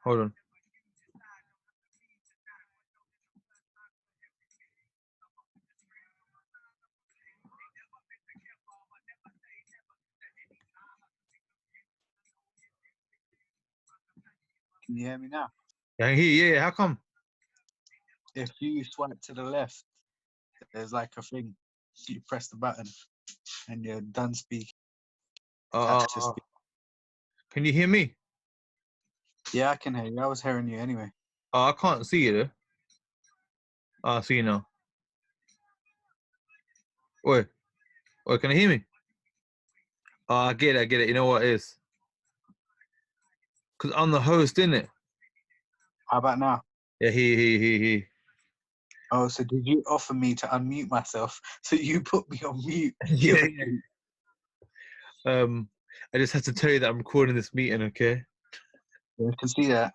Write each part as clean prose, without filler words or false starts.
Hold on. Can you hear me now? Yeah, yeah. How come? If you swipe to the left, there's like a thing. You press the button, and you're done speaking. Have to speak. Can you hear me? Yeah, I can hear you. I was hearing you anyway. Oh, I can't see you though. Oh, I see you now. Oi, can you hear me? Oh, I get it. You know what it is? Because I'm the host, innit? How about now? Yeah, he. Oh, so did you offer me to unmute myself? So you put me on mute? Yeah. I just had to tell you that I'm recording this meeting, okay? Yeah, I can see that.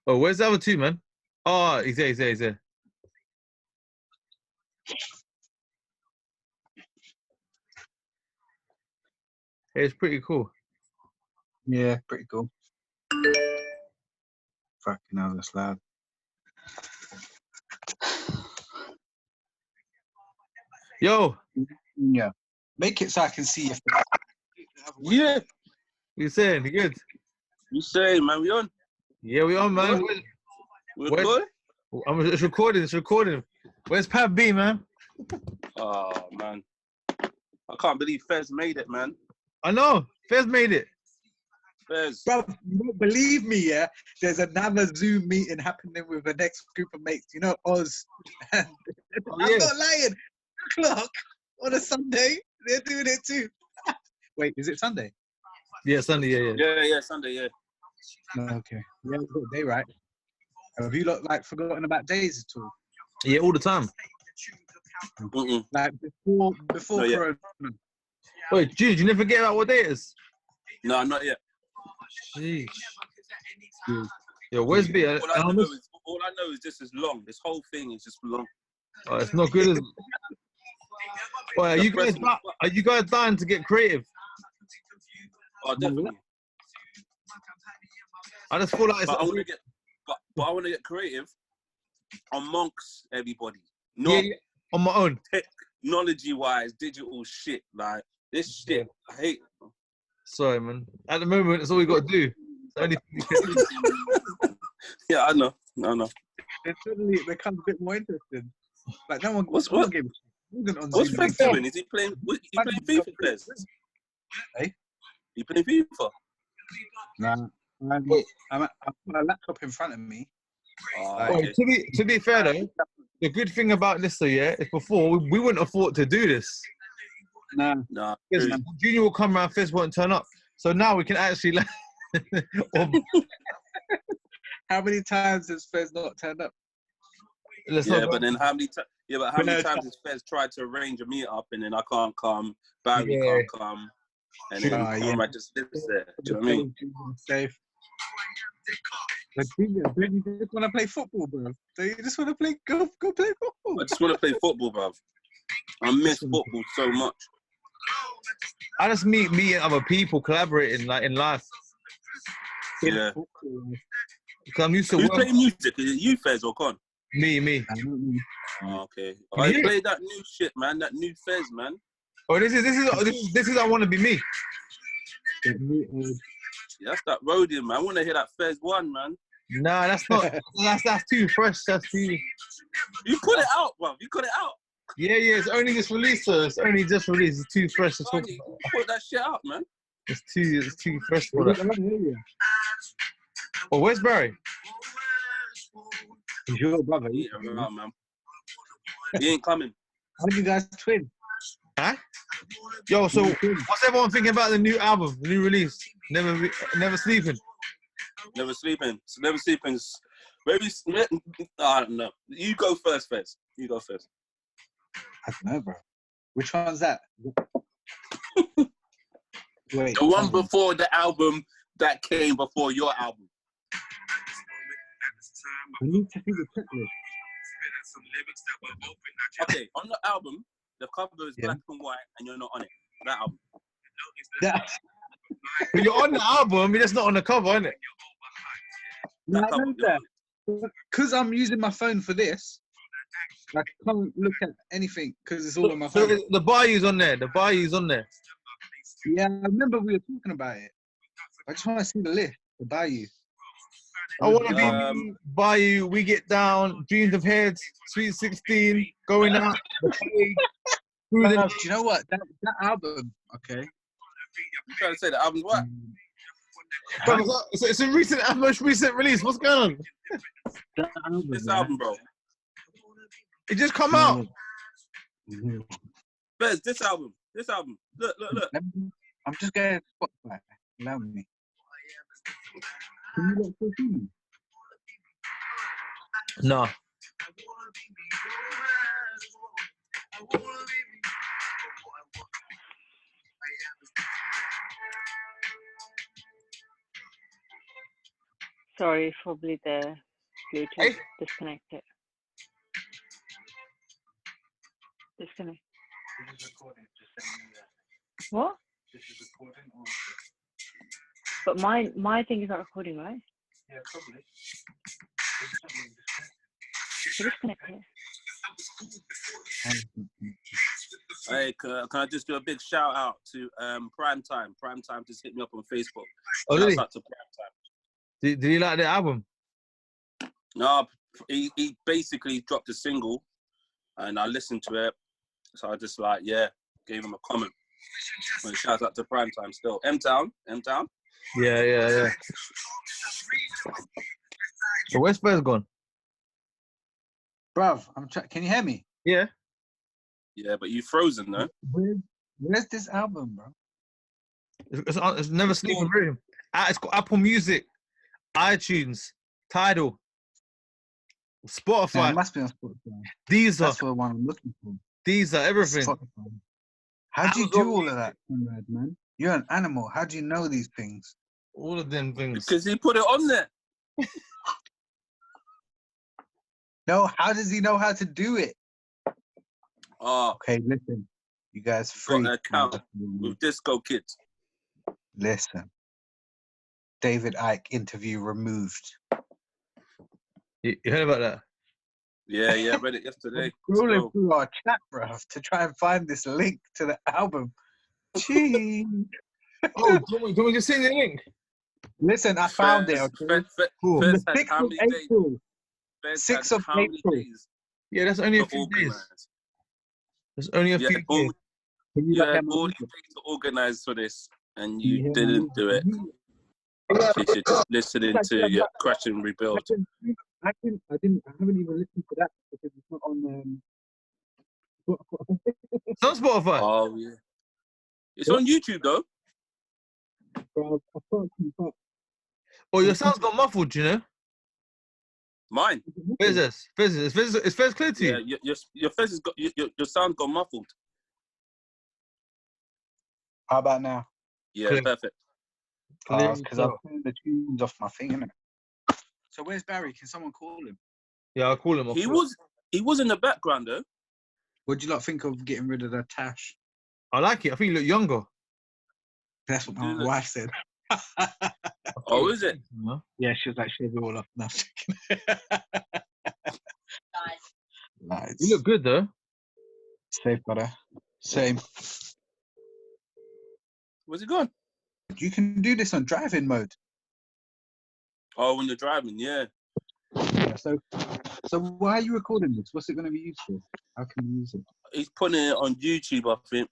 Oh, where's the other two, man? Oh, he's there. Hey, it's pretty cool. Yeah, pretty cool. Fucking hell, that's loud. Yo. Yeah. Make it so I can see your face. Yeah. You saying? You good? You saying, man? We on? Yeah, we on, man. We're good? It's recording. Where's Pat B, man? Oh, man. I can't believe Fez made it, man. I know. Fez made it. Fez. Bro, you won't believe me, yeah? There's another Zoom meeting happening with the next group of mates. You know, Oz. I'm not lying. 2 o'clock on a Sunday. They're doing it too. Wait, is it Sunday? Yeah, Sunday, yeah. Yeah, Sunday, yeah. Okay. Yeah, we've got a day, right? Have you lot, like, forgotten about days at all? Yeah, all the time. Mm-mm. Like, before No, Corona? Wait, Jude, you never forget about what day it is? No, not yet. Jeez. Yo, where's B? All I know is this is long. This whole thing is just long. Oh, it's not good, is it? Wait, are you guys dying to get creative? Oh, definitely. I just feel like it's... But I want to get creative amongst everybody. Not on my own. Technology-wise, digital shit. Like, this shit, I hate it. Sorry, man. At the moment, it's all we got to do. It's the only thing we can do. Yeah, I know. Then suddenly it becomes a bit more interesting. Like, no one... What's Fez doing? Is he playing FIFA, Fez? Hey? You playing FIFA? Nah. I've got a laptop in front of me. Okay. To be fair though, the good thing about this though, yeah, is before we wouldn't afford to do this. Nah. Junior will come around, Fizz won't turn up. So now we can actually like How many times has Fez not turned up? But how many times has Fez tried to arrange a meet up and then I can't come, Barry can't come, and then Conrad just lives there. Do you know what I mean? Safe. But you just want to play football, bro. So you just want to play, go play football. I just want to play football, bro. I miss football so much. I just meeting other people, collaborating like in life. Yeah. Because I'm used to Who's playing music? Is it you, Fez, or Con? Me. Oh, okay. I play that new shit, man. That new Fez, man. Oh, this is I want to be me. That's that rODIUM, man. I want to hear that Fez 1, man. Nah, that's not. that's too fresh. That's too. You put it out, bro. You cut it out. Yeah. It's only just released, so it's only just released. It's too fresh to talk about. Put that shit out, man. It's too fresh for that. Oh, where's Barry? He's your brother. Yeah, right, man. He ain't coming. How did you guys twin? Huh? Yo, so what's everyone thinking about the new album, the new release? Never Sleeping. Never Sleeping. So Never Sleeping. Maybe I don't know. You go first, Fez. You go first. I don't know, bro. Which one's that? Wait. The one before the album that came before your album. I need to see the checklist. Okay, on the album, the cover is black and white, and you're not on it. That album. But you're on the album, but it's not on the cover, isn't it? No, I know that. Because I'm using my phone for this, I can't look at anything because it's all on my phone. So the Bayou's on there. The Bayou's on there. Yeah, I remember we were talking about it. I just want to see the list, the Bayou. I want to be Bayou, We Get Down, Dreams of Heads, Sweet 16, Going Out, The Plague. Do you know what? That album, okay. You trying to say the album's what? Bro, it's a most recent release. What's going on? This album, bro. It just come out. Bez, this album. Look. I'm just getting Spotify. Allow me. Can you look for me? No. Sorry, probably the Bluetooth disconnected. Disconnect. What? But my thing is not recording, right? Yeah, probably. Disconnect it. Hey, can I just do a big shout out to Primetime? Primetime just hit me up on Facebook. Oh, really? Shout out to Primetime. Did you like the album? No, he basically dropped a single, and I listened to it. So I just gave him a comment. And shout out to Primetime still. M-Town. Yeah. So where's Spurs gone? Bruv, can you hear me? Yeah. Yeah, but you frozen, though. Where's this album, bro? It's Never Sleep in Rhythm. It's got Apple Music, iTunes, Tidal, Spotify. Yeah, it must be on Spotify. That's the one I'm looking for. These are everything. Spotify. How do you do all of that, Conrad, man? You're an animal. How do you know these things? All of them things. Because he put it on there. No, how does he know how to do it? Oh. Okay, listen. You guys free. Got an account with Disco Kids. Listen. David Icke interview removed. You heard about that? Yeah, I read it yesterday. Scrolling through our chat, bro, to try and find this link to the album. Gee. Oh, do you want me to send you the link? Listen, I found it. Okay? Cool. The 6th of April. 6th of April. Yeah, that's only a few days. There's only a few days. You had all these things to organize for this, and you didn't do it. You should just listening to your Crash and Rebuild. I haven't even listened to that because it's not on Spotify. It's on Spotify. Oh yeah. It's on YouTube though. Bro, I can't keep up. Oh, your sound's got muffled, you know? Mine. Where's this? Is Fez clear to you? Yeah, your Fez has got your sound got muffled. How about now? Yeah, clear. Perfect. Because I'm putting the tunes off my thing, innit? So where's Barry? Can someone call him? Yeah, I'll call him. He was in the background though. What do you lot think of getting rid of the Tash? I like it. I think you look younger. That's what my wife said. Oh, is it? Yeah, she was like, shave it all off. No, nice. You look good though. Safe, brother. Same. Where's it gone? You can do this on driving mode. Oh, when you're driving, yeah. So why are you recording this? What's it going to be used for? How can you use it? He's putting it on YouTube, I think.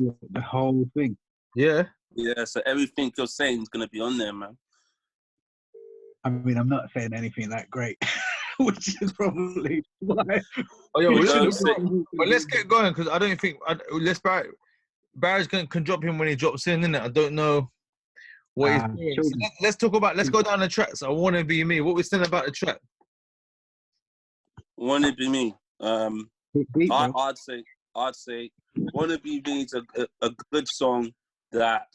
Yeah, the whole thing. Yeah. Yeah, so everything you're saying is going to be on there, man. I mean, I'm not saying anything that great, which is probably why. Oh, yeah, but let's get going because I don't think Barry's can drop him when he drops in, innit? I don't know what he's doing. So let's go down the tracks. I Want to Be Me. What we saying about the track? Want to Be Me. I'd say Want to Be Me is a good song that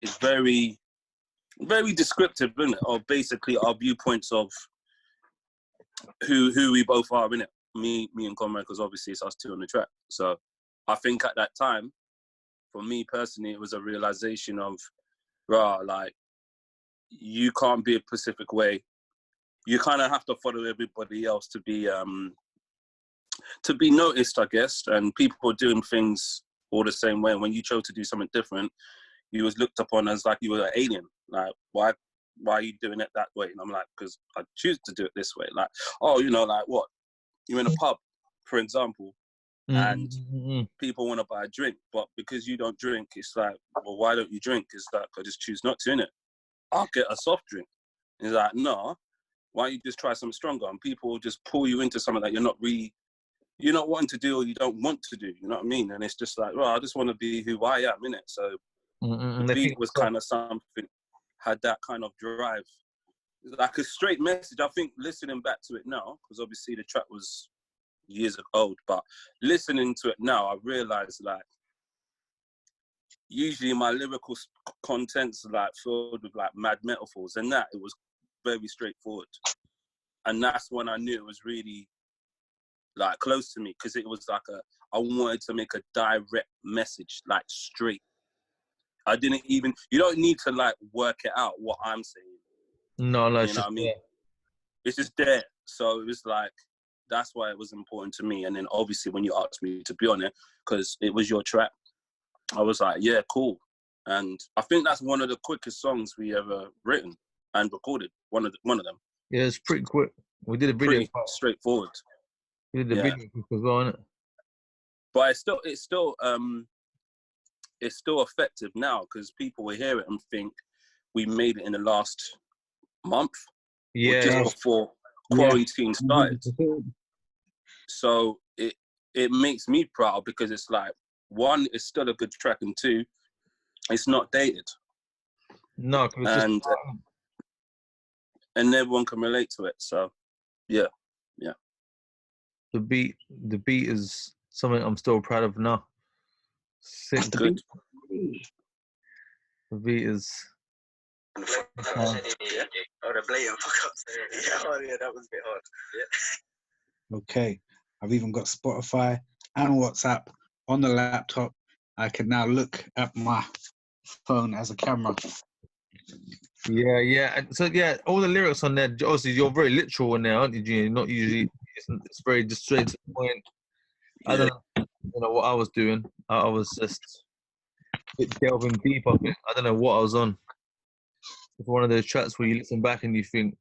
is very, very descriptive, isn't it? Of basically our viewpoints of who we both are, innit? Me and Conrad, because obviously it's us two on the track. So I think at that time, for me personally, it was a realization of, like, you can't be a specific way. You kind of have to follow everybody else to be noticed, I guess. And people are doing things all the same way. And when you chose to do something different, you was looked upon as like you were an alien. Like, why are you doing it that way? And I'm like, because I choose to do it this way. Like, oh, you know, like what? You're in a pub, for example, and people want to buy a drink, but because you don't drink, it's like, well, why don't you drink? It's like, I just choose not to, innit? I'll get a soft drink. And it's like, no, why don't you just try something stronger? And people will just pull you into something that you're not wanting to do or you don't want to do, you know what I mean? And it's just like, well, I just want to be who I am, innit? So the beat was kind of something, had that kind of drive. Like a straight message. I think listening back to it now, because obviously the track was years old, but listening to it now, I realised like, usually my lyrical content's like filled with like mad metaphors, and that it was very straightforward. And that's when I knew it was really like close to me, because it was like I wanted to make a direct message, like straight. You don't need to like work it out what I'm saying. No, you know what I mean? It's just there. So it was like, that's why it was important to me. And then obviously when you asked me to be on it, because it was your track, I was like, yeah, cool. And I think that's one of the quickest songs we ever written and recorded. One of them. Yeah, it's pretty quick. We did a video. Pretty straightforward. We did the video as well, innit? But it's still effective now, because people will hear it and think we made it in the last month, or just before quarantine started. So it makes me proud, because it's like, one, it's still a good track, and two, it's not dated. No, and everyone can relate to it. So yeah. The beat is something I'm still proud of now. Sick. Good. The beat is. Oh, the blatant fuck-ups. Yeah, that was a bit hard. Yeah. Okay, I've even got Spotify and WhatsApp on the laptop. I can now look at my phone as a camera. Yeah. So yeah, all the lyrics on there. Obviously, you're very literal in there, aren't you, Gene? Not usually. It's very just straight to the point. I don't know what I was doing. I was just delving deep up it. I don't know what I was on. It's one of those tracks where you listen back and you think,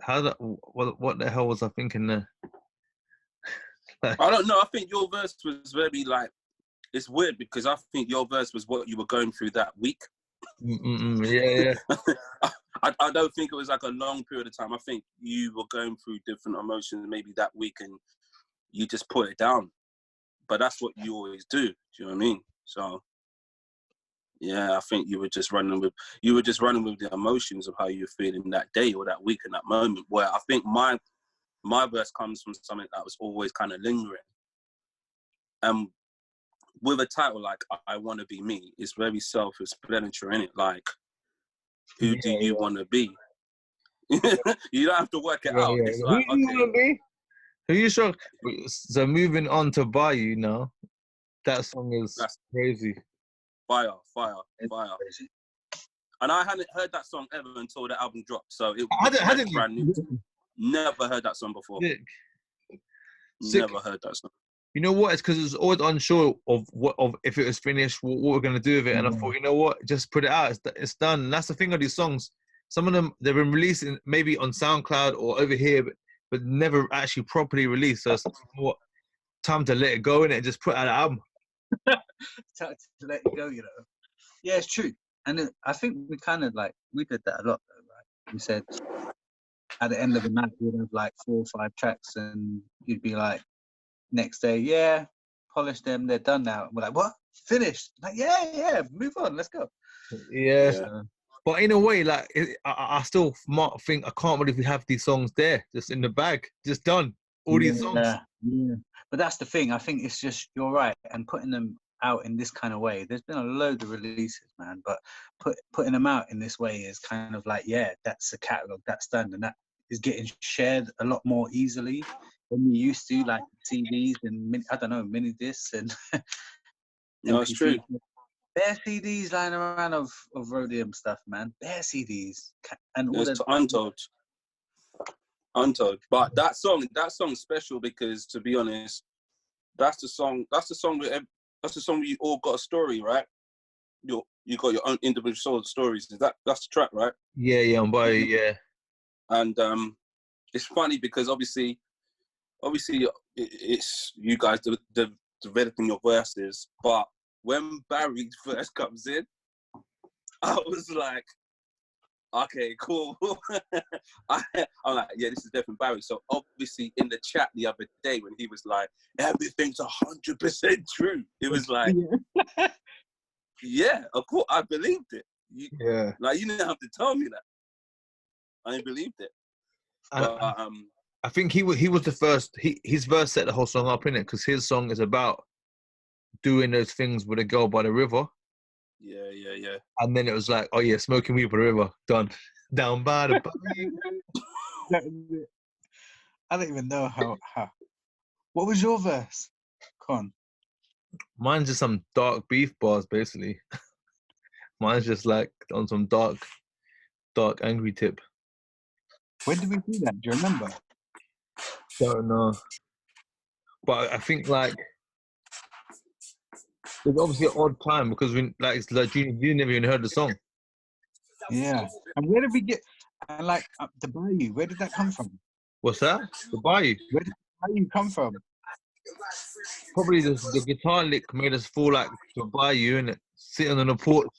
what the hell was I thinking there? I don't know. I think your verse was very like, it's weird, because I think your verse was what you were going through that week. Yeah. I don't think it was like a long period of time. I think you were going through different emotions maybe that week, and you just put it down. But that's what you always do. Do you know what I mean? So yeah, I think you were just running with the emotions of how you're feeling that day or that week and that moment. Where I think my verse comes from something that was always kind of lingering. With a title like I Want to Be Me, it's very self-explanatory, innit? Like, who do you want to be? You don't have to work it out. It's like, who do you want to be? Who you sure? So moving on to Buy You now, that song is crazy. Fire. And I hadn't heard that song ever until the album dropped. So it was brand new. Never heard that song before. Never heard that song. You know what? It's because it was always unsure of if it was finished, what we're going to do with it. And I thought, you know what? Just put it out. It's done. And that's the thing of these songs. Some of them, they've been released maybe on SoundCloud or over here, but never actually properly released. So it's time to let it go, and just put out an album. Time to let it go, you know. Yeah, it's true. And I think we kind of we did that a lot, though, right? We said at the end of the night, we'd have like 4 or 5 tracks, and you'd be like, next day, polish them, they're done now. And we're like, what? Finished? Like, yeah, move on, let's go. Yeah. But in a way, like, I still think I can't believe we have these songs there, just in the bag, just done. All these songs. Yeah. But that's the thing. I think it's just, you're right. And putting them out in this kind of way, there's been a load of releases, man. But putting them out in this way is kind of like, that's a catalogue, that's done. And that is getting shared a lot more easily than we used to, like CDs and mini discs and no, it's true. Bare CDs lying around of rODIUM stuff, man. Bare CDs. And all It's untold. But that song's special because, to be honest, that's the song where you all got a story, right? You got your own individual stories. That's the track, right? Yeah, on Bayou, yeah. And it's funny because obviously it's you guys developing your verses, but when Barry first comes in, I was like, okay, cool. I'm like, yeah, this is definitely Barry. So obviously in the chat the other day when he was like, everything's 100% true, it was like, yeah, of course, I believed it. Like, you didn't have to tell me that. I believed it. But, I think he was the first. His verse set the whole song up, innit? Because his song is about doing those things with a girl by the river. Yeah. And then it was like, oh yeah, smoking weed by the river, done. Down by the I don't even know how. What was your verse, Con? Mine's just some dark beef bars, basically. Mine's just like on some dark, angry tip. When did we do that? Do you remember? Don't know. But I think like it's obviously an odd time because it's like you never even heard the song. Yeah. And where did we get? And like the Bayou, where did that come from? What's that? The Bayou. Where did the Bayou come from? Probably the guitar lick made us feel like the Bayou, innit? Sitting on the porch.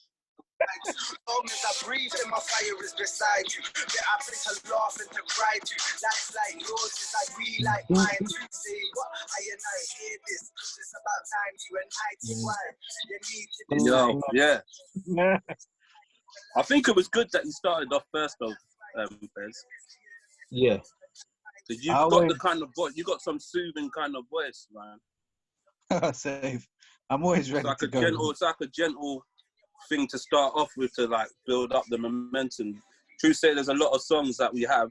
As long as I breathe and my fire is beside you, that I bring to laugh and to cry to. Life's like yours, it's like we like mine. To say what I and I hear this, it's about time you and I to why you need to yeah. I think it was good that you started off first though, Bez. Yeah. Because you've got the kind of voice, you got some soothing kind of voice, man. Safe. I'm always ready to go. It's like a gentle thing to start off with to like build up the momentum. True say there's a lot of songs that we have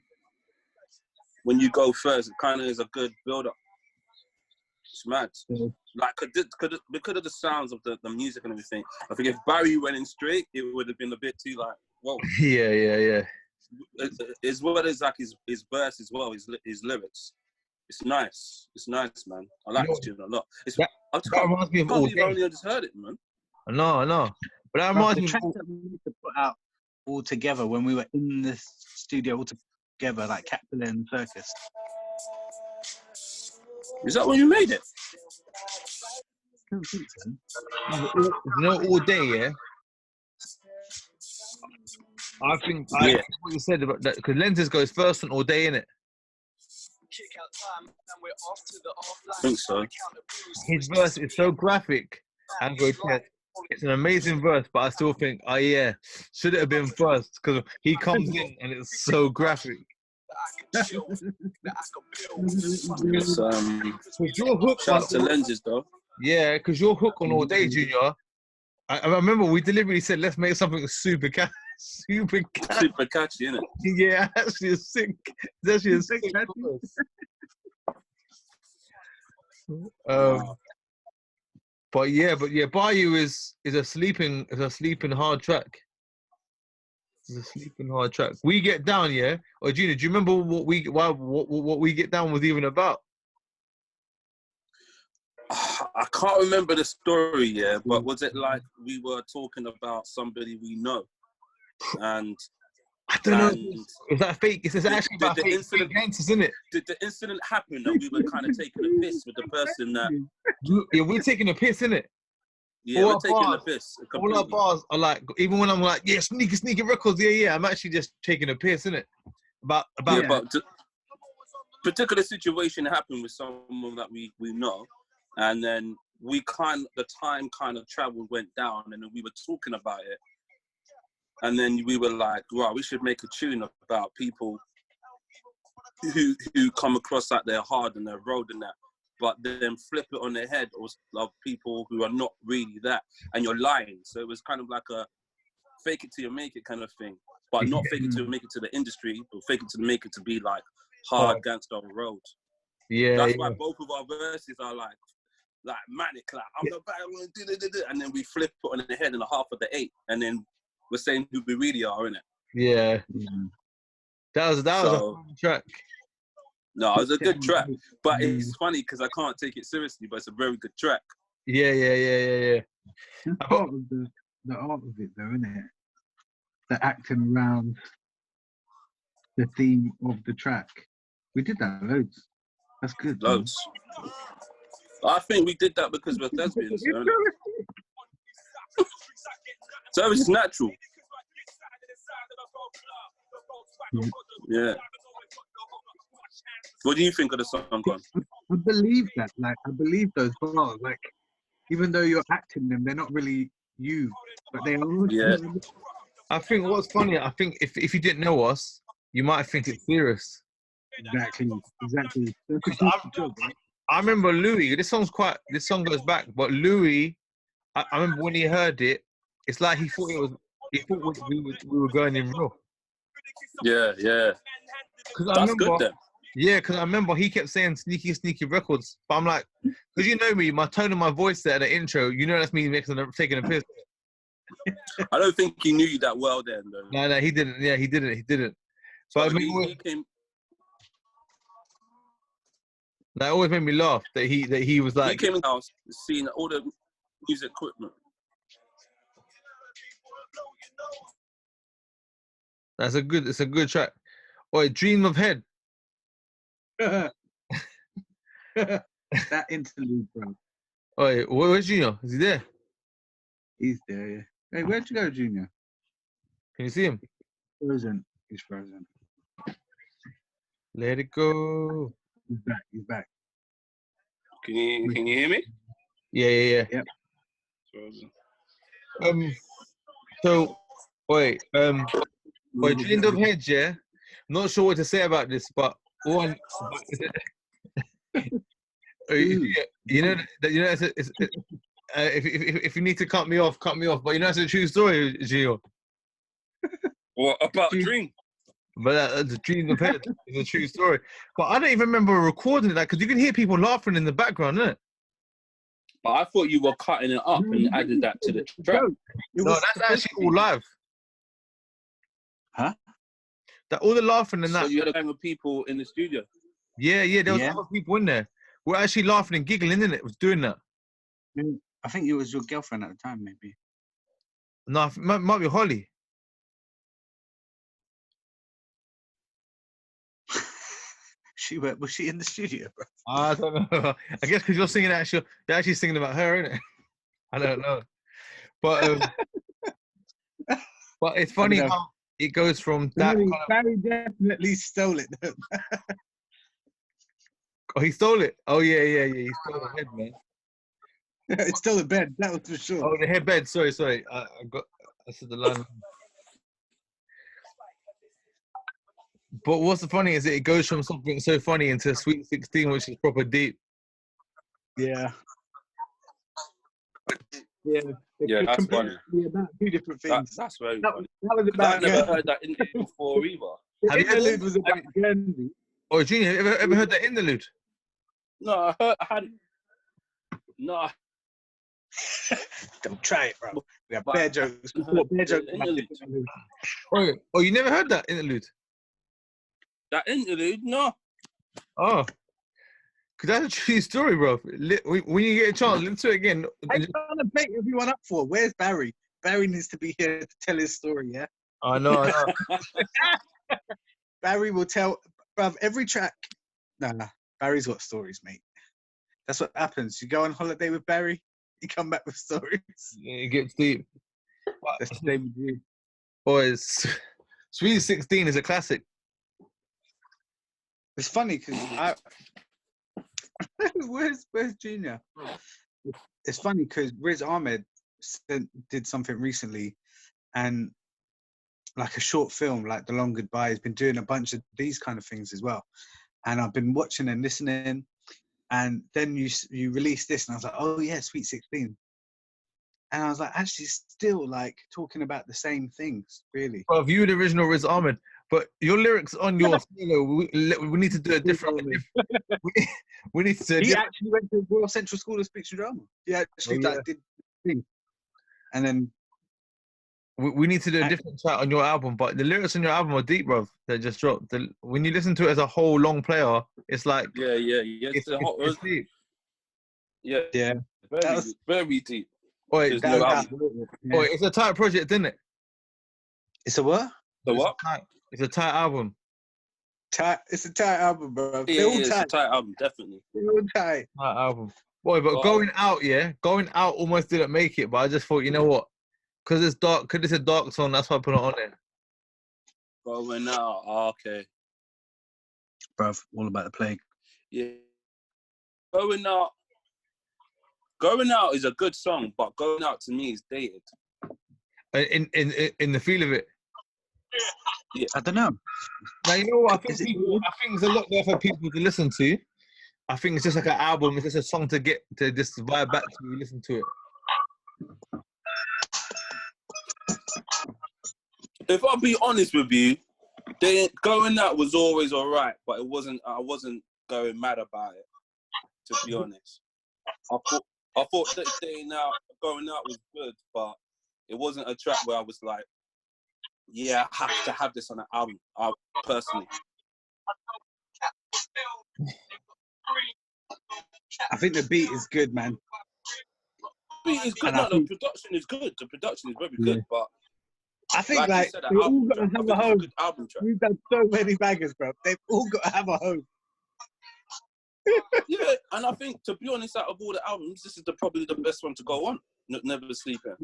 when you go first, it kind of is a good build up. It's mad. Like because of the sounds of the music and everything, I think if Barry went in straight, it would have been a bit too like, whoa. Yeah. As well as like his verse as well, his lyrics. It's nice, man. I like this tune a lot. That reminds me of All Day. I just heard it, man. I know. But that reminds me of track that we need to put out all together when we were in the studio all together, like Caterpillar and Circus. Is that when you made it? I don't think so. You know, All Day, yeah? I think what you said about that, because Lenses goes first on All Day, innit? I think so. His verse is so graphic and grotesque. It's an amazing verse, but I still think, oh yeah, should it have been first? Because he comes in and it's so graphic. It's, your hook shout out to Lenses though. Yeah, because your hook on All Day, Junior. I remember we deliberately said let's make something super catchy, innit? Yeah, actually a sick. It's actually a sick verse. But yeah, Bayou is a sleeping hard track. It's a sleeping hard track. We Get Down, yeah. Or Gina, do you remember what We Get Down was even about? I can't remember the story, yeah. But was it like we were talking about somebody we know, and I don't know. Is that fake? Is this actually about fake gangsters, isn't it? Did the incident happen that we were kind of taking a piss with the person that? Yeah, we're taking a piss, innit? Yeah, we're taking a piss. All our bars are like, even when I'm like, yeah, sneaky records, yeah. I'm actually just taking a piss, innit? About. Yeah, but particular situation happened with someone that we know, and then the time kind of travel went down, and then we were talking about it. And then we were like, wow, we should make a tune about people who come across like they're hard and they're road and that, but then flip it on their head of people who are not really that, and you're lying. So it was kind of like a fake it till you make it kind of thing, but not fake it till you make it to the industry, but fake it to make it to be like hard gangster on the road. Yeah, that's why both of our verses are like like manic, like I'm the bad one, and then we flip it on the head and a half of the 8, and then we're saying who we really are, innit? Yeah. That was a fun track. No, it was a good track, but it's funny because I can't take it seriously, but it's a very good track. Yeah. That's part of the art of it, though, isn't it? The acting around the theme of the track. We did that loads. That's good. Loads. I think we did that because we're lesbians. So it's natural. Yeah. What do you think of the song, Con? I believe that. Like, I believe those bars. Like, even though you're acting them, they're not really you, but they are. Yeah. I think what's funny, I think if you didn't know us, you might think it's serious. Exactly. I remember Louis. This song goes back, but Louis, I remember when he heard it, it's like he thought we were going in real. Yeah. That's good then. Yeah, because I remember he kept saying sneaky records, but I'm like, because you know me, my tone of my voice there at the intro, you know that's me taking a piss. I don't think he knew you that well then, though. No, he didn't. Yeah, he didn't. But I mean, he came. That always made me laugh that he was like. He came in the house, seeing all the music equipment. It's a good track. Oi, Dream of Head. That interlude, bro. Oi, where's Junior? Is he there? He's there, yeah. Hey, where'd you go, Junior? Can you see him? Frozen. He's frozen. Let it go. He's back. Can you hear me? Yeah. Yep. So, wait, Dream of Head, yeah? I'm not sure what to say about this, but one, you know, if you need to cut me off, but you know, it's a true story, Gio. What about Dream? But the Dream of Head is a true story. But I don't even remember recording that because you can hear people laughing in the background, innit? But I thought you were cutting it up and added that to the track. No, that's actually all live. Huh? That all the laughing and that. So you had a gang of people in the studio? Yeah, there was other people in there. We're actually laughing and giggling, innit? It was doing that. I think it was your girlfriend at the time, maybe. No, it might be Holly. Was she in the studio, bro? I don't know. I guess because you're actually singing about her, innit? I don't know. But but it's funny how it goes from that. Barry definitely stole it. Oh, he stole it. Oh yeah. He stole the head, man. It's still the bed. That was for sure. Oh, the headbed. Sorry. I said the line. But what's the funny is it goes from something so funny into Sweet 16, which is proper deep. Yeah. That's funny. About two different things. That's very funny. That was about I've never heard that interview before either. Have you heard it? Was about Guernsey. Oh, Junior, have you ever heard that interlude? No, I had. No. Don't try it, bro. We have bad jokes. Bad jokes. Oh, you never heard that interlude? That interlude? No. Oh. Because that's a true story, bro. When you get a chance, listen to it again. I'm trying to bait everyone up for. Where's Barry? Barry needs to be here to tell his story, yeah? I know. Barry will tell, bruv, every track. Nah, Barry's got stories, mate. That's what happens. You go on holiday with Barry, you come back with stories. Yeah, it gets deep. That's the same with you. Boys, Sweet 16 is a classic. It's funny because where's Junior? It's funny because Riz Ahmed did something recently, and like a short film, like The Long Goodbye, has been doing a bunch of these kind of things as well. And I've been watching and listening, and then you released this, and I was like, oh yeah, Sweet 16. And I was like, actually, still like talking about the same things, really. Well, view the original Riz Ahmed, But your lyrics on your solo, we need to do a different. we need to do. He actually went to Royal Central School of Speech and Drama. He actually did thing, and then we need to do a different chat on your album. But the lyrics on your album are deep, bro. They just dropped. When you listen to it as a whole long player, it's like it's deep. Yeah, very deep. It's a tight project, isn't it? It's a what? It's a tight album. It's a tight album, bro. Yeah, it's a tight album, definitely. They're all tight. Tight album. Boy, but going out almost didn't make it. But I just thought, you know what? Because it's dark. Because it's a dark song, that's why I put it on there. Going out, okay. Bruv, all about the plague. Yeah. Going out is a good song, but going out to me is dated. In the feel of it. Yeah, I don't know. Now you know what? I think there's a lot there for people to listen to. I think it's just like an album. It's just a song to get to just vibe back to when you listen to it. If I'll be honest with you, going out was always alright, but it wasn't. I wasn't going mad about it. To be honest, I thought that going out was good, but it wasn't a track where I was like, yeah, I have to have this on an album. Personally, I think the beat is good, man. The beat is good. The production is good. The production is very good, but I think like they all got to have a home. We've done so many bangers, bro. They've all got to have a home. Yeah, and I think, to be honest, out of all the albums, this is probably the best one to go on. Never Sleeping,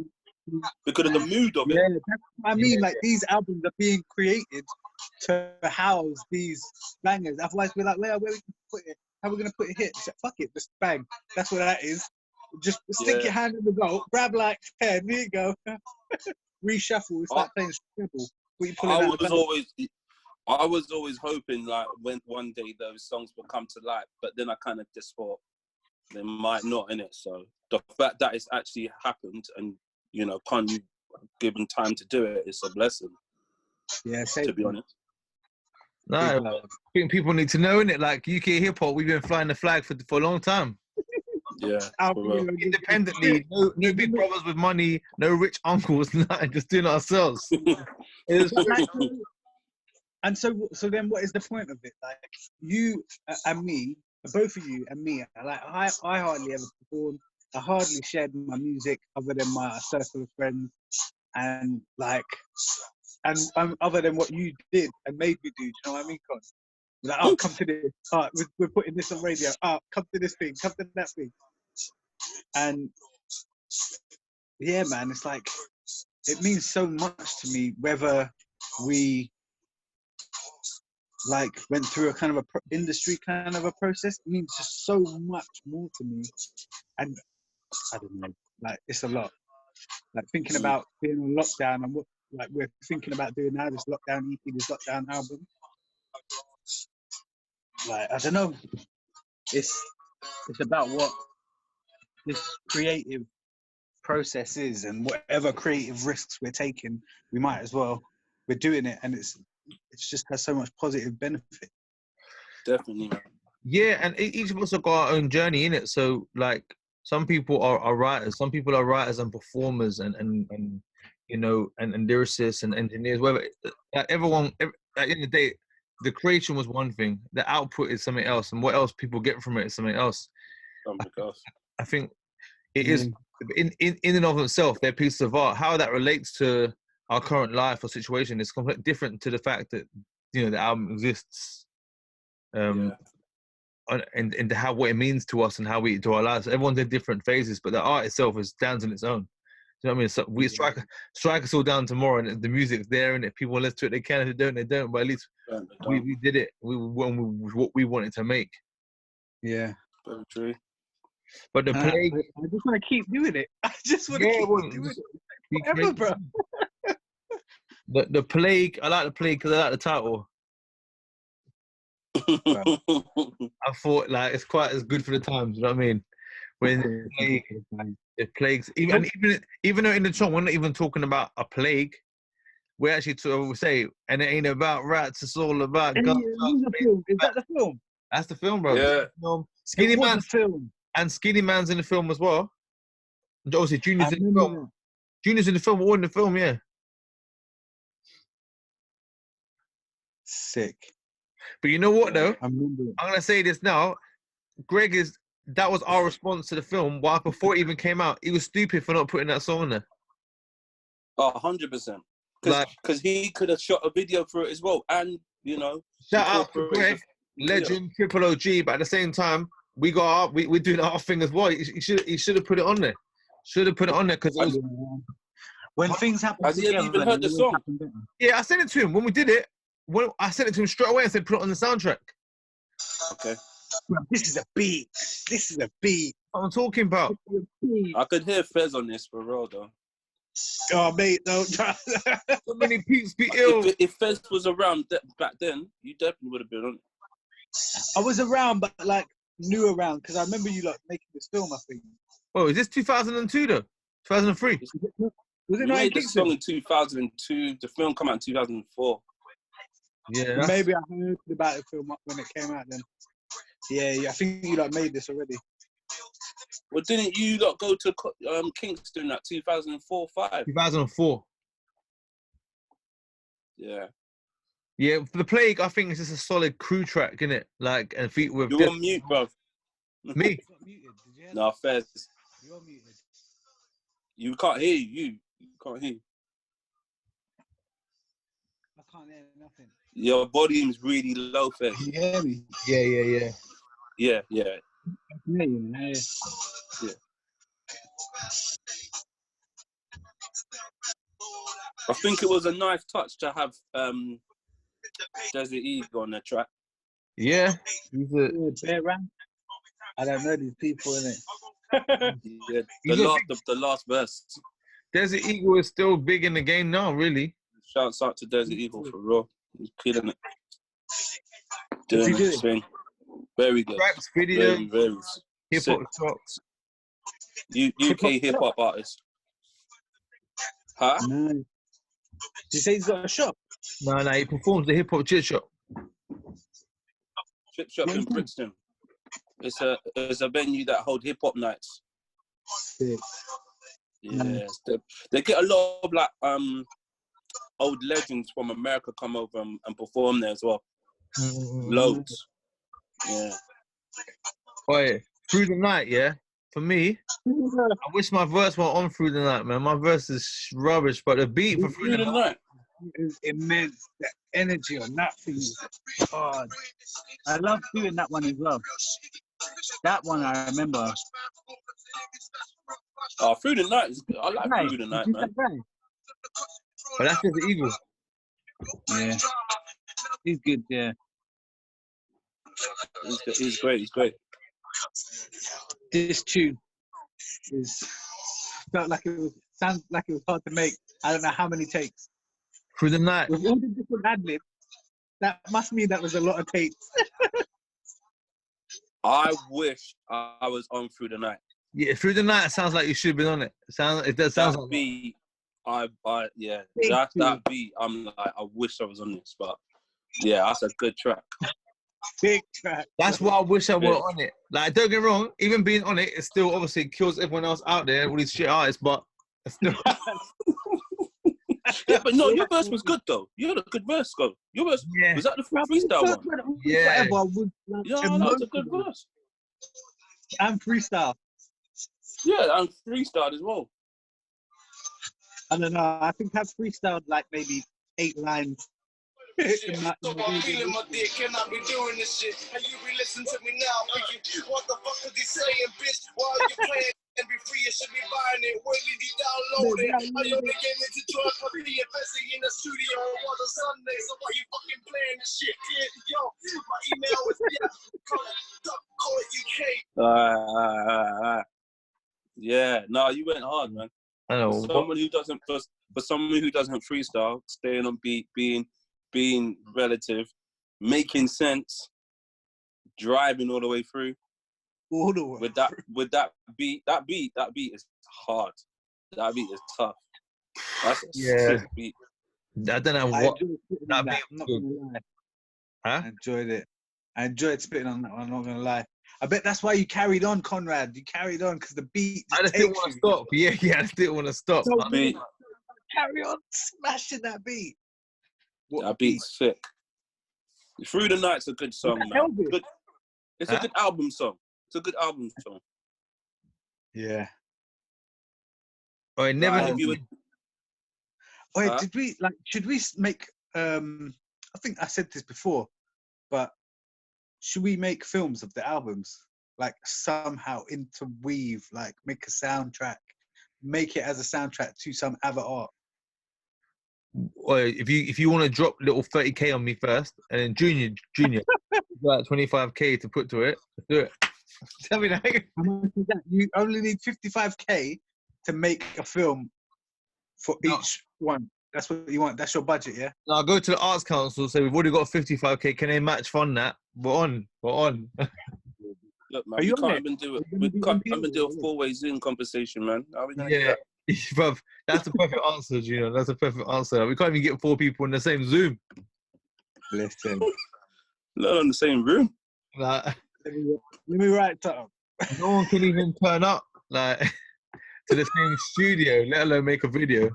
because of the mood of it. Yeah, that's what I mean. Like, these albums are being created to house these bangers. Otherwise, we're like, where we can put it? How are we gonna put it here? So, fuck it, just bang. That's what that is. Just stick your hand in the goal, grab like 10. There you go. Reshuffle. It's like playing scribble. I was always hoping like when one day those songs will come to light, but then I kind of just thought they might not, innit? So the fact that it's actually happened and, you know, given time to do it, it's a blessing. Yeah, to be honest. No, I think people need to know, innit? Like UK hip hop, we've been flying the flag for a long time. Yeah. Independently, no big brothers with money, no rich uncles, nothing, just doing it ourselves. And so then what is the point of it? Like, you and me, both of you and me, like I hardly ever performed. I hardly shared my music other than my circle of friends, and like, and other than what you did and made me do. Do you know what I mean, Con? Like, oh, come to this. We're putting this on radio. Oh, come to this thing. Come to that thing. And yeah, man, it's like, it means so much to me whether we like went through a kind of a industry kind of a process. It means just so much more to me. And I don't know, like, it's a lot. Like, thinking about being on lockdown and what like we're thinking about doing now, this lockdown EP, this lockdown album. Like, I don't know. It's about what this creative process is, and whatever creative risks we're taking, we might as well. We're doing it, and it's just has so much positive benefit. Definitely. Yeah, and each of us have got our own journey in it. So, like, some people are writers, some people are writers and performers, and you know, and lyricists and engineers. Whatever. Everyone, at the end of the day, the creation was one thing. The output is something else, and what else people get from it is something else. I think it is in and of itself, they're pieces of art. How that relates to our current life or situation is completely different to the fact that, you know, the album exists, and how what it means to us and how we do our lives. Everyone's in different phases, but the art itself is stands on its own. You know what I mean? So we strike us all down tomorrow, and the music's there, and if people listen to it, they can. If they don't, they don't. But at least we did it. What we wanted to make. Yeah, very true. But the plague. I just want to keep doing it. I just want to keep doing it forever, bro. The plague. I like the plague because I like the title. I thought, like, it's quite as good for the times. You know what I mean? When it plagues, even though in the song we're not even talking about a plague, we actually say, and it ain't about rats, it's all about guns. Is that the film? That's the film, bro. Yeah. Skinny It was Man the film. and Skinny Man's in the film as well. And obviously, Junior's I in the remember film. Junior's in the film, all in the film, yeah. Sick. But you know what, though? I remember it. I'm going to say this now. That was our response to the film. Why before it even came out, he was stupid for not putting that song in there. Oh, 100%. Like- Because he could have shot a video for it as well. And, you know. Shout out to Greg, legend, triple OG, but at the same time, we're doing our thing as well. He should have put it on there. Should have put it on there because when things happen. Has he even heard the song? Yeah, I sent it to him when we did it. I sent it to him straight away and said, put it on the soundtrack. Okay. This is a beat. This is a beat. What I'm talking about. I could hear Fez on this for real, though. Oh, mate, don't try. So many peeps be ill. If Fez was around back then, you definitely would have been on it. I was around, but like new around because I remember you like making this film. I think. Oh, is this 2002 though? 2003? Was it We made the song in 2002. The film came out in 2004. Yeah. Maybe I heard about the film when it came out then. Yeah, I think you like made this already. Well, didn't you lot go to Kingston at 2004-5? 2004. Yeah. Yeah, for the Plague, I think it's just a solid crew track, innit? Like, and feet with. You're on mute, bro. Me? No, Fez. You're muted. You can't hear you. You can't hear. I can't hear nothing. Your volume's really low, Fez. Can you hear me? Yeah. Yeah. I can hear you. Yeah. I think it was a nice touch to have Desert Eagle on the track. Yeah. Bear Ram. I don't know these people, innit? Yeah, the last verse. Desert Eagle is still big in the game now, really. Shouts out to Desert Eagle for real. He's killing it. Doing his thing. Very good. Tracks, video, very hip hop songs. UK hip hop artist. Huh? No. Did you say he's got a shop? No, he performs the hip hop chit shop. Chip shop in Brixton. It's a venue that hold hip hop nights. Sick. Yeah, they get a lot of like old legends from America come over and perform there as well. Loads. Yeah. Boy, Through the Night, yeah. For me, I wish my verse went on Through the Night, man. My verse is rubbish, but the beat for Through the Night is immense. The energy on that thing is hard. I love doing that one as well. That one I remember. Oh, Through the Night is good. I like Through the Night, man. But that's just the Eagle. Yeah. He's good, yeah. He's great. This tune sounds like it was hard to make. I don't know how many takes. Through the Night. With all the different ad-libs, that must mean that was a lot of takes. I wish I was on Through the Night. Yeah, Through the Night sounds like you should have been on it. It does sound like beat. That beat. I'm like, I wish I was on this, but yeah, that's a good track. Big track. That's what I wish I were on it. Like, don't get me wrong, even being on it, it still obviously kills everyone else out there, all these shit artists, but it's still. Yeah, but no, your verse was good though. You had a good verse, though. Your verse was that the freestyle one? Yeah. That's a good verse. And freestyle. Yeah, and freestyle as well. I don't know. I think I've freestyled like maybe 8 lines. Stop, I'm feeling my dick, can I be doing this shit? And you be listening to me now, thinking, what the fuck is he saying, bitch? Why are you playing and be free? You should be buying it. When did he download it? I only came into drug, I be investing in the studio on a Sunday, so why you fucking playing this shit, kid? Yo, my email is UK. Yeah, no, you went hard, man. I know. For someone who doesn't freestyle, staying on beat, being relative, making sense, driving all the way through. All the way. With that beat is hard. That beat is tough. That's a sick beat. I don't know what that beat I'm not was gonna good. lie. Huh? I enjoyed it. I enjoyed spitting on that one. I'm not gonna lie. I bet that's why you carried on, Conrad. You carried on because the beat I just just didn't takes want to you. stop. Yeah, I just didn't want to stop. So That beat, carry on smashing that beat. What that a beat. beat's sick. Through the Night's a good song, man. Elvis? Good. It's a good album song. It's a good album song. Yeah. Oh, I never Like, know. if you would, Wait, Huh? did we like? Should we make? I think I said this before, but should we make films of the albums? Like somehow interweave, like make a soundtrack, make it as a soundtrack to some other art. Or if you want to drop little 30K on me first, and then junior, like 25K to put to it, let's do it. Tell me that. How much is that? You only need 55K to make a film for each one. That's what you want. That's your budget, yeah? No, I'll go to the Arts Council, say we've already got 55K. Can they match fund that? We're on. Look, man, Are you we on can't it? even do it. Are you We gonna can't be on even do a it? four-way Zoom conversation, man. How are we gonna do Yeah, that? bruv, that's the perfect answer, Gino. That's the perfect answer. We can't even get 4 people in the same Zoom. Listen, Not on the same room. Like, let me write something. no one can even turn up like to the same studio, let alone make a video.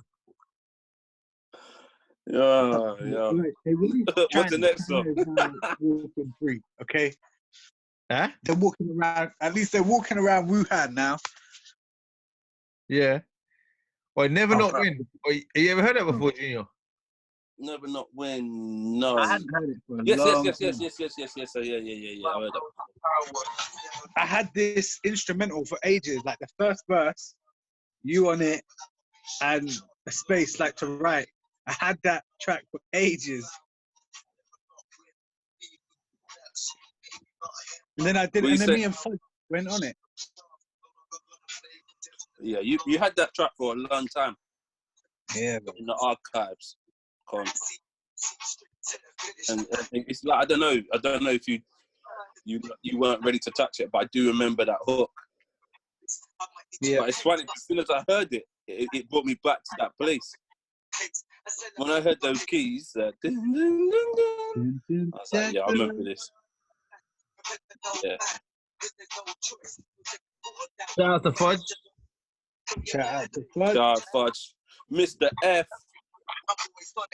Yeah. What's the next song? Walking free, okay? Huh? They're walking around. At least they're walking around Wuhan now. Yeah. Well, never Oh, not crap. win. Oh, you ever heard that before, Junior? Never not win. No. I hadn't heard it for a Yes. long Yes. time. Oh, yeah. I heard that. I had this instrumental for ages, like the first verse, you on it, and a space like to write. I had that track for ages. And then I did, Well, and you then said- me and Fudge went on it. Yeah, you had that track for a long time Yeah, in the archives. And it's like I don't know if you weren't ready to touch it, but I do remember that hook. yeah. But it's funny, as soon as I heard it, it brought me back to that place. When I heard those keys, dun, dun, dun, dun, I was like, yeah, I remember this. Yeah. Shout out to Fudge. Shout out to Fudge. Shout out Fudge. Mr. F.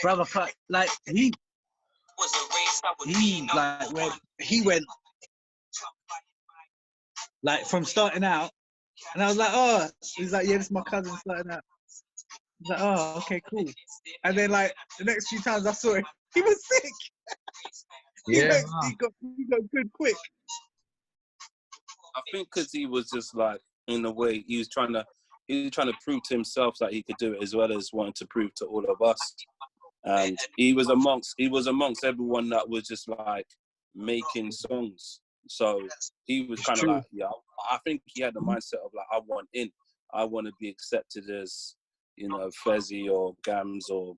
Brother, like he like when he went like from starting out, and I was like, oh, he's like, yeah, this is my cousin starting out. He's like, oh, okay, cool. And then like the next few times I saw him, he was sick. Yeah. he got good quick. I think because he was just like, in a way, he was trying to prove to himself that he could do it as well as wanting to prove to all of us. And he was amongst everyone that was just like making songs. So he was kind of like, yeah, I think he had the mindset of like, I want in. I want to be accepted as, you know, Fezzy or Gams or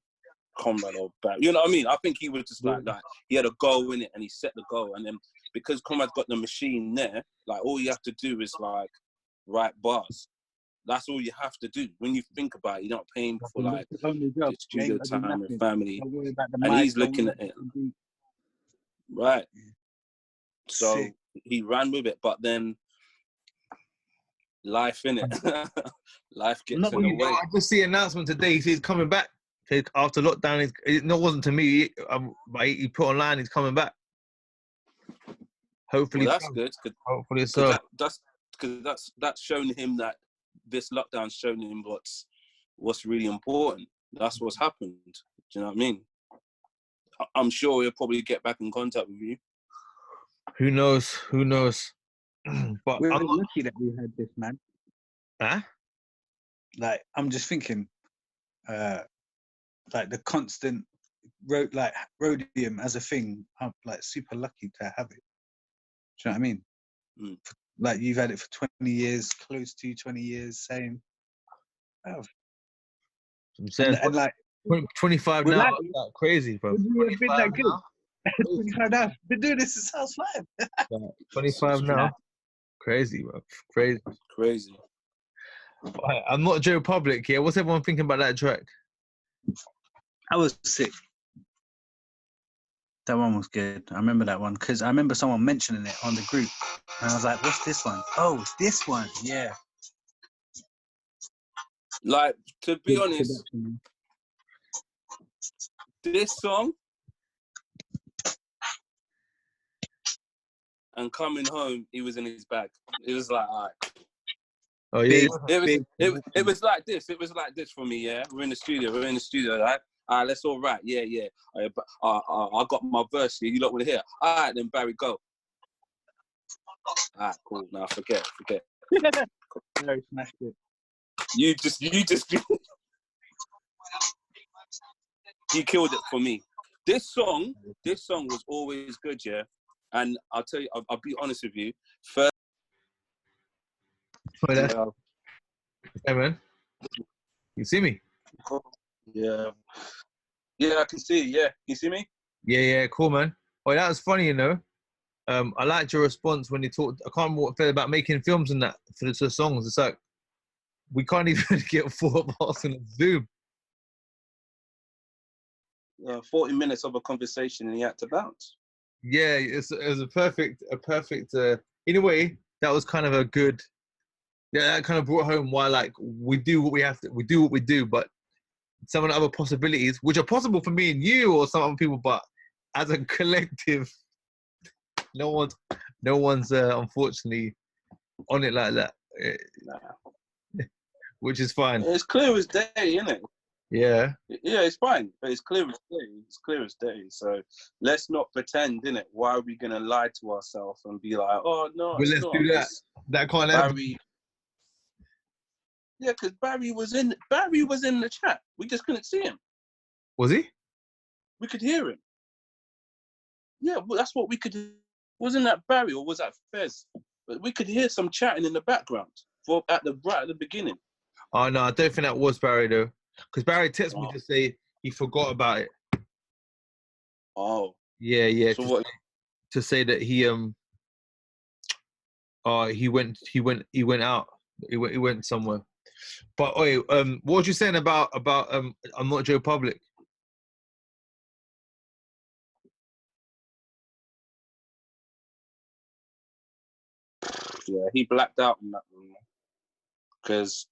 Conrad or Barry. You know what I mean? I think he was just like he had a goal in it and he set the goal. And then because Conrad's got the machine there, like all you have to do is like write bars. That's all you have to do. When you think about it, you're not paying for like the studio time and family. And he's looking at it. Right. So he ran with it, but then life in it. Life gets in the way. I just see an announcement today. He's coming back after lockdown. It wasn't to me, but he put online he's coming back. Hopefully, well, that's good. Hopefully, so that's shown him that this lockdown's shown him what's really important. That's what's happened. Do you know what I mean? I'm sure he'll probably get back in contact with you. Who knows? But we're lucky that we had this, man. Huh? Like I'm just thinking, like the constant rODIUM as a thing. I'm like super lucky to have it. Do you know what I mean? Mm. Like you've had it for 20 years, close to 20 years, same. Oh. I'm saying, and like 25 now, like, crazy, bro. We've been that good. 25 now. Been doing this since I was 5. 25 now. Crazy, bro. Crazy. I'm not Joe Public here. What's everyone thinking about that track? That was sick. That one was good. I remember that one because I remember someone mentioning it on the group, and I was like, "What's this one?" Oh, it's this one. Yeah. Like, to be Good honest, production. this song and Coming Home, he was in his bag. It was like, all right. Oh yeah, It was like this. It was like this for me. Yeah, we're in the studio. Right? All right, let's all right. Yeah, yeah. I got my verse here. You don't want to hear? All right, then Barry, go. All right, cool. Now forget. Barry smashed it. You just, you killed it for me. This song was always good, yeah. And I'll tell you, I'll be honest with you. First, hey man, you see me? yeah, I can see. Yeah, you see me? Yeah, cool, man. Oh, that was funny, you know. I liked your response when you talked. I can't remember what it said about making films and that for the songs. It's like we can't even get 4 bars in a Zoom. 40 minutes of a conversation and he had to bounce. Yeah, it was a perfect. In a way, that was kind of a good. Yeah, that kind of brought home why like we do what we have to. We do what we do, but some of the other possibilities, which are possible for me and you or some other people, but as a collective, no one's unfortunately on it like that. Nah. Which is fine. It's clear as day, isn't it? Yeah. Yeah, it's fine, but it's clear as day. It's clear as day. So let's not pretend, innit? Why are we gonna lie to ourselves and be like, oh no, But it's let's not. do that. That can't happen. Barry. Yeah, because Barry was in the chat. We just couldn't see him. Was he? We could hear him. Yeah, well, that's what we could. Wasn't that Barry or was that Fez? But we could hear some chatting in the background right at the beginning. Oh no, I don't think that was Barry though, because Barry texted me to say he forgot about it. Oh. Yeah. So what? To say that he went out. He went somewhere. But wait, what was you saying about I'm Not Joe Public? Yeah, he blacked out on that one because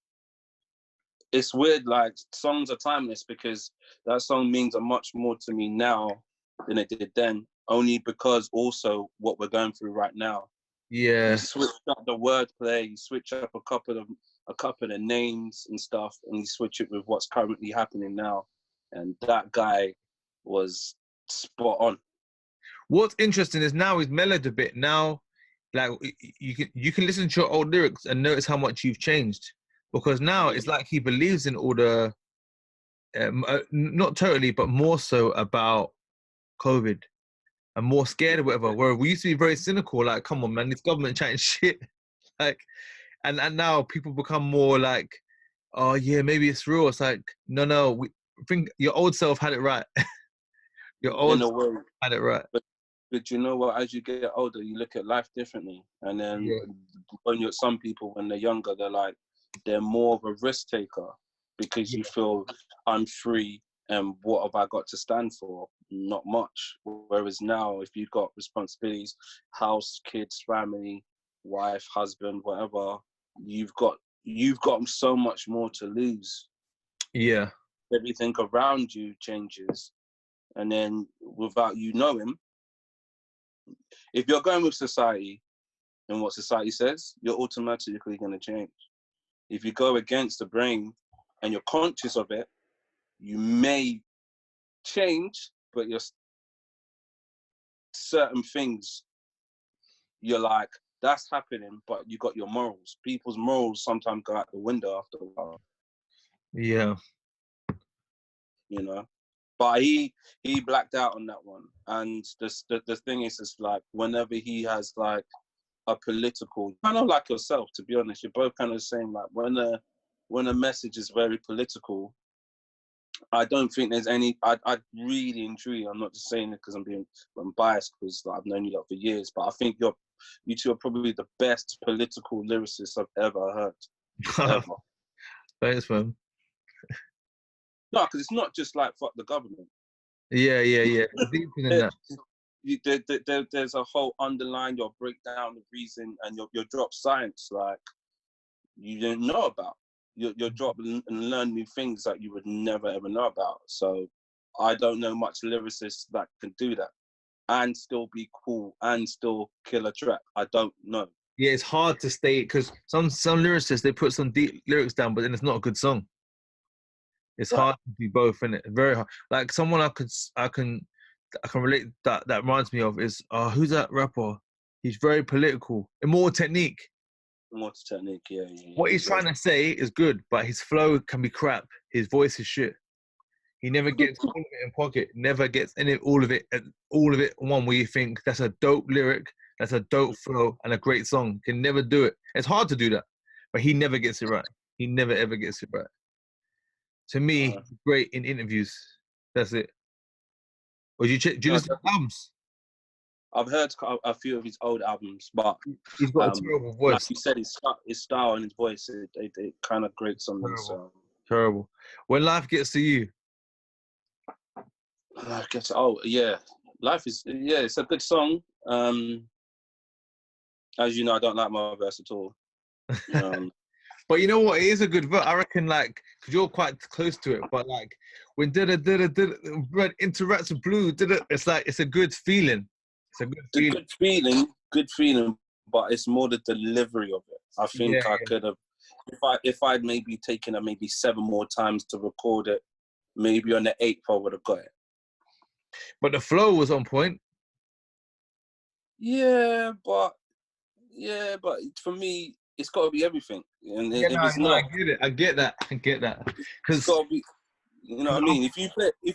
it's weird. Like songs are timeless because that song means much more to me now than it did then. Only because also what we're going through right now. Yeah. You switch up the wordplay, you switch up a couple of names and stuff, and you switch it with what's currently happening now. And that guy was spot on. What's interesting is now he's mellowed a bit. Now, like you can listen to your old lyrics and notice how much you've changed, because now it's like he believes in all the, not totally, but more so about COVID and more scared or whatever. Where we used to be very cynical, like, come on, man, this government chatting shit, like, and now people become more like, oh yeah, maybe it's real. It's like, no, we think your old self had it right. Your old self had it right. But you know what? As you get older, you look at life differently. And then when some people, when they're younger, they're more of a risk taker because you feel I'm free and what have I got to stand for? Not much. Whereas now, if you've got responsibilities, house, kids, family, wife, husband, whatever, you've got so much more to lose. Yeah. Everything around you changes. And then without you knowing, if you're going with society and what society says, you're automatically going to change. If you go against the brain and you're conscious of it, you may change, but you're certain things, you're like, that's happening, but you got your morals. People's morals sometimes go out the window after a while. Yeah. You know? But he blacked out on that one. And the thing is, it's like, whenever he has like a political, kind of like yourself, to be honest, you're both kind of saying like when a message is very political, I don't think there's any, I really and truly, I'm not just saying it because I'm biased because like, I've known you lot for years, but I think you two are probably the best political lyricists I've ever heard. Ever. Thanks, man. No, because it's not just like fuck the government. Yeah. Deeper than that. There's a whole underline, your breakdown, the reason, and your drop science like you didn't know about. Your drop and learn new things that you would never ever know about. So I don't know much lyricists that can do that and still be cool and still kill a track. I don't know. Yeah, it's hard to stay because some lyricists they put some deep lyrics down, but then it's not a good song. It's hard to do both, isn't it? Very hard. Like someone I can relate that reminds me of is who's that rapper? He's very political. Immortal Technique. Immortal Technique, yeah. What he's trying to say is good, but his flow can be crap. His voice is shit. He never gets all of it in pocket. Never gets all of it in one where you think that's a dope lyric, that's a dope flow, and a great song. Can never do it. It's hard to do that, but he never gets it right. He never ever gets it right. To me, great in interviews. That's it. Or do you listen to albums? I've heard a few of his old albums, but he's got a terrible voice. Like you said, his style and his voice, it kind of grates on me. So terrible. When Life Gets to You. Life is it's a good song. As you know, I don't like my verse at all. But you know what? It is a good verse. I reckon, like, because you're quite close to it. But like, when red interacts with blue, it's like it's a good feeling. It's a good feeling. Good feeling. But it's more the delivery of it. I think I could have, if I'd maybe taken it maybe 7 more times to record it, maybe on the 8th I would have got it. But the flow was on point. Yeah, but for me, it's got to be everything. And if it's not, I get that. It's got to be. You know what I mean? If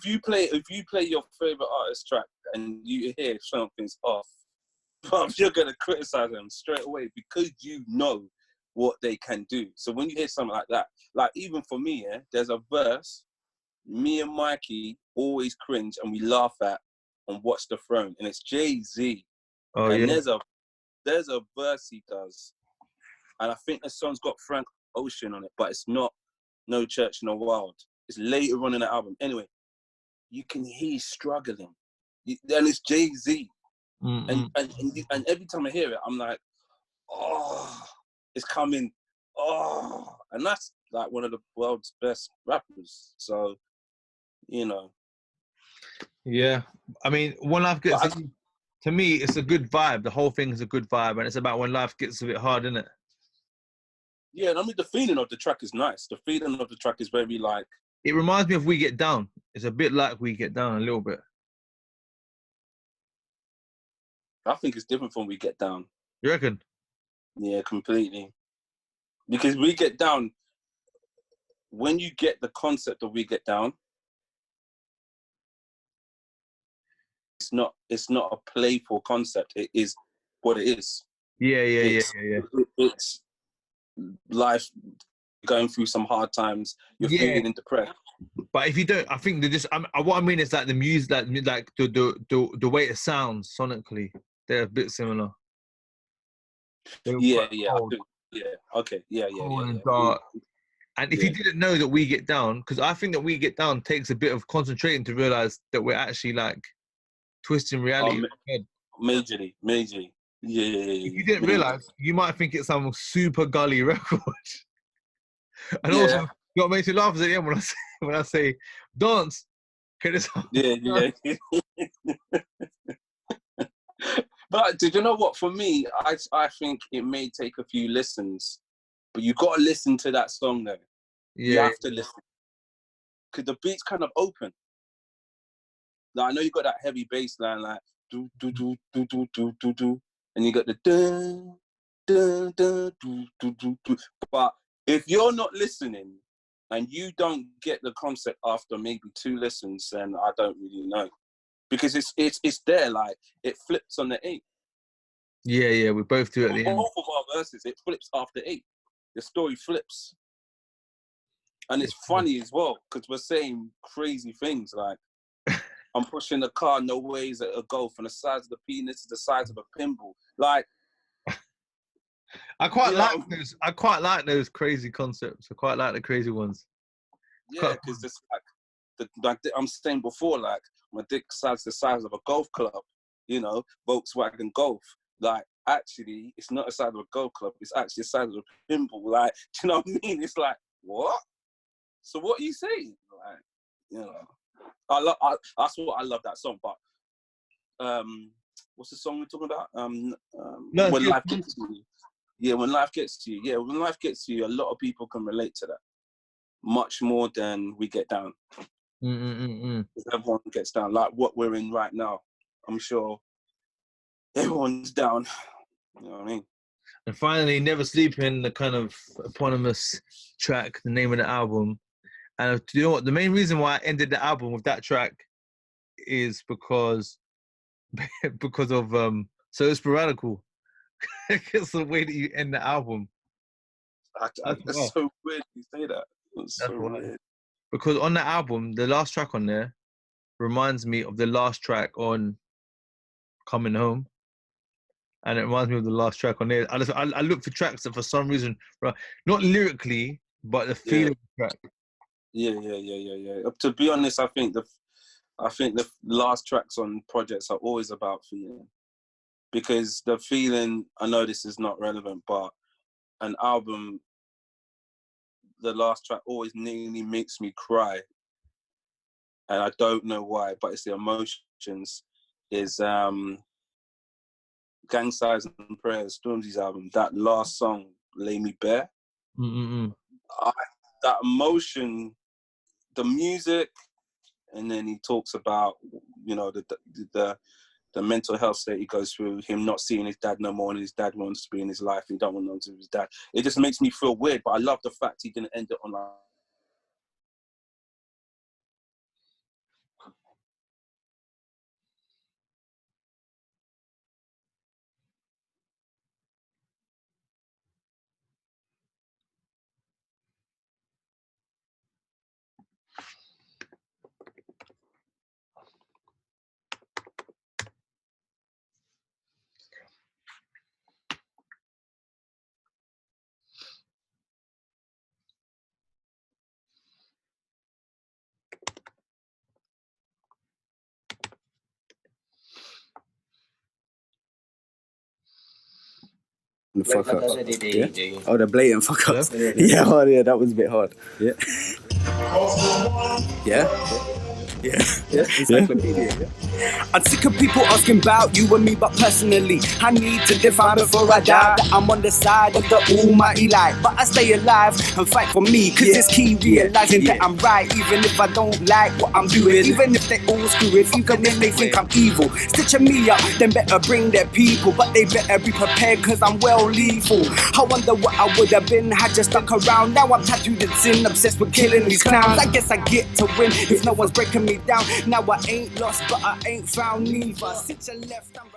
you play your favorite artist track and you hear something's off, you're gonna criticize them straight away because you know what they can do. So when you hear something like that, like even for me, there's a verse me and Mikey always cringe and we laugh at on Watch the Throne, and it's Jay-Z. There's a verse he does, and I think the song's got Frank Ocean on it, but it's not No Church in the Wild. It's later on in the album. Anyway, you can hear he's struggling, and it's Jay-Z. And every time I hear it, I'm like, oh, it's coming, oh, and that's like one of the world's best rappers. So, you know. Yeah, I mean, when life gets to me, it's a good vibe. The whole thing is a good vibe, and it's about when life gets a bit hard, isn't it? Yeah, I mean, the feeling of the track is nice. The feeling of the track is very like. It reminds me of We Get Down. It's a bit like We Get Down, a little bit. I think it's different from We Get Down. You reckon? Yeah, completely. Because We Get Down, when you get the concept of We Get Down, it's not a playful concept. It is what it is. Yeah. It's life going through some hard times. You're feeling depressed. But if you don't, I think they just. What I mean is like the music, like the way it sounds sonically, they're a bit similar. Yeah. Okay. Yeah. And if you didn't know that We Get Down, because I think that We Get Down takes a bit of concentrating to realize that we're actually like twisting reality. Majorly. Yeah. If you didn't realize, you might think it's some super gully record. And also, what makes me laugh is at the end when I say dance. Yeah. But did you know what? For me, I think it may take a few listens, but you got to listen to that song though. Yeah. You have to listen because the beat's kind of open. Like, I know you got that heavy bass line, like do do do do do do do do, and you got the dun dun dun do do do do. But if you're not listening and you don't get the concept after maybe 2 listens, then I don't really know. Because it's there, like it flips on the 8. Yeah, we both do it at the end. Both of our verses, it flips after 8. The story flips. And it's funny as well, because we're saying crazy things like, I'm pushing the car, no ways at a goal, from the size of the penis to the size of a pinball. Like, I quite like those crazy concepts. I quite like the crazy ones. Yeah, because it's like like I'm saying before, like my dick size the size of a golf club, you know, Volkswagen Golf. Like actually, it's not the size of a golf club. It's actually the size of a pinball. Like, do you know what I mean? It's like what? So what are you saying? Like, you know, that's what I love that song. But what's the song we're talking about? When life gets to you. Yeah, when life gets to you. Yeah, when life gets to you, a lot of people can relate to that. Much more than we get down. Everyone gets down. Like what we're in right now. I'm sure everyone's down. You know what I mean? And finally, Never Sleeping, the kind of eponymous track, the name of the album. And you know what? The main reason why I ended the album with that track is because of So It's Sporadical. It's the way that you end the album. That's so weird you say that. That's so weird. Because on the album, the last track on there reminds me of the last track on Coming Home. And it reminds me of the last track on there. I look for tracks that for some reason, not lyrically, but the feeling of the track. Yeah. To be honest, I think the last tracks on projects are always about feeling. Because the feeling, I know this is not relevant, but an album, the last track always nearly makes me cry. And I don't know why, but it's the emotions. Is Gang Signs and Prayers, Stormzy's album, that last song, Lay Me Bare. That emotion, the music, and then he talks about, you know, the mental health state he goes through, him not seeing his dad no more, and his dad wants to be in his life, and he don't want to know to his dad. It just makes me feel weird, but I love the fact he didn't end it on like, the fuck up. Yeah? Oh, the blatant fuck ups. Yeah, that was a bit hard. Yeah. Encyclopedia. I'm sick of people asking about you and me, but personally, I need to define before I die that I'm on the side of the almighty light. But I stay alive and fight for me, cause it's key realizing that I'm right, even if I don't like what I'm doing. Even if they all screw it, even if they think I'm evil. Stitching me up, then better bring their people, but they better be prepared cause I'm well lethal. I wonder what I would have been had just stuck around. Now I'm tattooed in sin, obsessed with killing these clowns. I guess I get to win if no one's breaking me down. Now I ain't lost, but I ain't found neither. Since I left, I'm